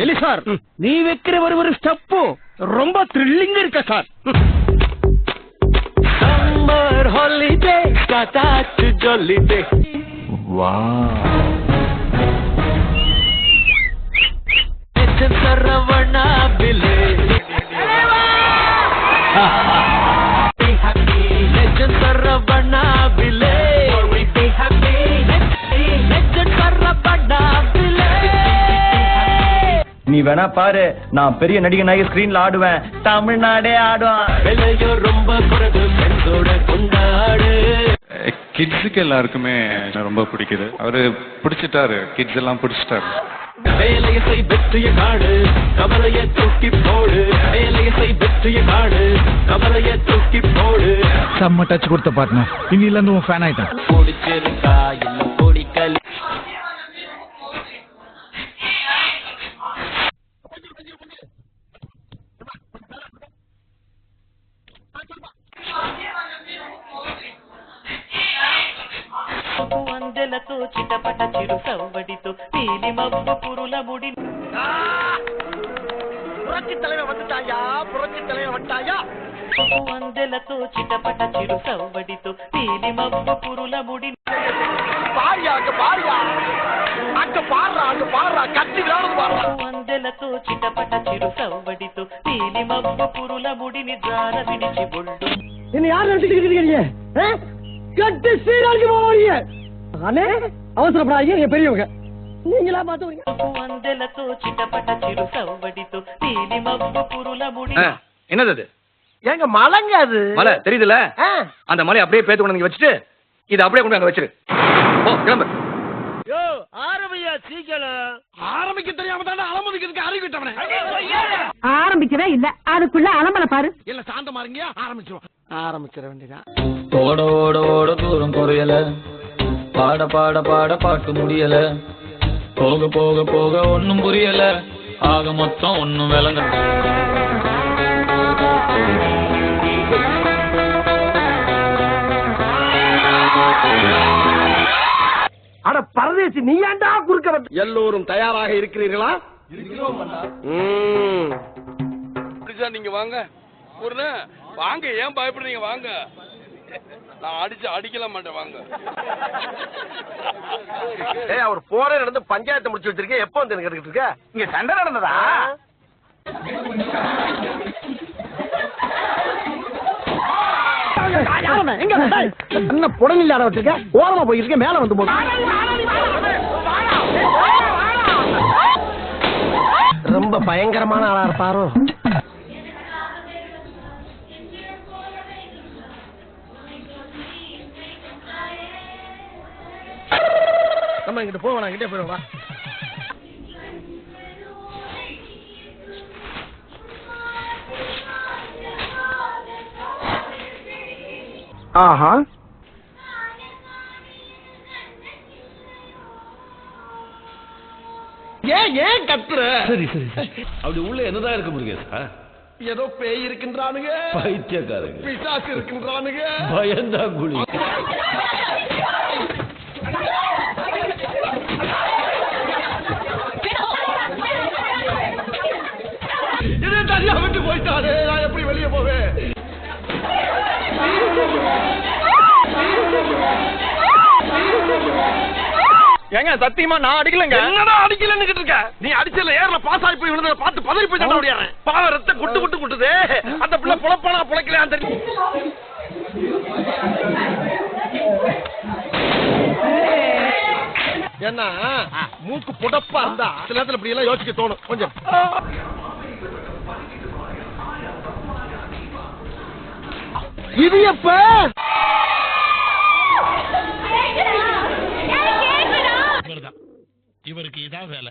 எலி சார், நீ வைக்கிற ஒரு ஸ்டெப்பு ரொம்ப த்ரில்லிங் இருக்க சார். சம்மர் ஹாலிடே காட்டாச்சு ஜாலிடே. வாவ். சரவணா பிலே. சரவணா பிலே. நீ வேணா பாரு, நான் பெரிய நடிகனாகி ஸ்கிரீன்ல ஆடுவேன், தமிழ்நாடே ஆடுவான். விலையோ ரொம்ப குறைவு, ஃப்ரெண்ட்ஸோட கொண்டாடு. கிட்ஸுக்கு எல்லாருக்குமே ரொம்ப பிடிக்குது. அவரு பிடிச்சிட்டாரு, கிட்ஸ் எல்லாம் பிடிச்சிட்டாரு. வேலையை செய் வெற்றிய காடு, கவலைய தூக்கி போடு. வேலையை செய் வெற்றிய காடு, கவலைய தூக்கி போடு. செம்ம டச் கொடுத்த பார்ட்னர், இன்னில இருந்து உன் ஃபேன் ஆயிட்டான். பிடிச்சிருக்கா இல்ல பிடிக்கல. వందెలతో చిటపట చిరు సవ్వడితో నీలి మబ్బు పురుల ముడి. పురచి తలవ వంటాయా, పురచి తలవ వంటాయా. వందెలతో చిటపట చిరు సవ్వడితో నీలి మబ్బు పురుల ముడి. పారియా పారియా అక్క పారా అక్క పారా కత్తి రాడు పారా. వందెలతో చిటపట చిరు సవ్వడితో నీలి మబ్బు పురుల ముడిని జార విడిచి బొల్డు. என்ன யார் நினைச்சிட்டு இருக்கீங்க? கட்டு சீராளுக்கு போறீங்க. அண்ணே அவசரப்படாதீங்க, நீங்க பெரியவங்க, நீங்களா பாத்துவீங்க. వందెలతో చిటపట చిరు సవ్వడితో నీలి మబ్బు పురుల ముడి. என்னது அது? ஏங்க மலைங்க அது. மலை தெரியுதுல? அந்த மலை அப்படியே பேத்து கொண்டு வந்து வச்சுட்டு இதை அப்படியே கொண்டு அங்க வச்சிரு. ஓ கிளம்பு. யோ ஆரம்பியா சீக்கிரம். ஆரம்பிக்க தெரியாம தானே அலமுதிக்கிறதுக்கு அறிவிட்டவனே. ஆரம்பிக்கவே இல்ல, அதுக்குள்ள அலமல பாரு. இல்ல சாந்தமா இருங்கயா, ஆரம்பிச்சிரும். ஆரம்பிச்சிட வேண்டியதான். ஓட ஓட ஓட தூரம் குறையல, பாட பாட பாட பாட்டு முடியல, போக போக போக ஒன்னும் புரியல, ஆக மொத்தம் ஒன்னும் விளங்க. அட பரதேசி, நீ ஏன்டா குறுக்க? எல்லோரும் தயாராக இருக்கிறீர்களா? நீங்க வாங்க வாங்க, ஏன் பயப்படுறீங்க? வாங்க, நான் அடிக்கல மாட்டேன். வாங்க. அவர் போரே நடந்து பஞ்சாயத்து முடிச்சு வச்சிருக்கேன். எப்போ வந்து கேட்டுக்கிட்டு இருக்க? இங்க சண்டை நடந்ததா? என்ன புடங்க இல்லாத வச்சிருக்க? ஓரமா போயிருக்க, மேல வந்து போது. ரொம்ப பயங்கரமான ஆளா இருப்பாரோ? நம்ம இங்கிட்ட போவோம், கிட்டே போயிடுவா. ஆஹா, ஏன் கத்துற? சரி சரி அப்படி உள்ள என்னதான் இருக்க முருகேசா? ஏதோ பேய் இருக்கின்றானுங்க, பைத்தியக்காரங்க, பிசாசு இருக்கின்றானுங்க, பயந்தா குழி. இதே தனியா விட்டு போயிட்டாரு, நான் எப்படி வெளியே போவேன்? ஏங்க சத்தியமா நான் அடிக்கலங்க. என்னடா அடிக்கலன்னு இருக்க? நீ அடிச்சல ஏர்ல பாஸ் ஆகி போய் விழுந்தத பார்த்து பதறி போய் தட்ட முடியாது. பாவ ரத்த குட்டு குட்டு குட்டுதே. அந்த பிள்ளை புலப்பானா புளைக்கல அந்த. என்ன மூக்கு புடப்பா இருந்தா சில நேரத்துல இப்படி எல்லாம் யோசிக்க தோணும் கொஞ்சம். இது எப்ப இவருக்கு இதான் வேலை.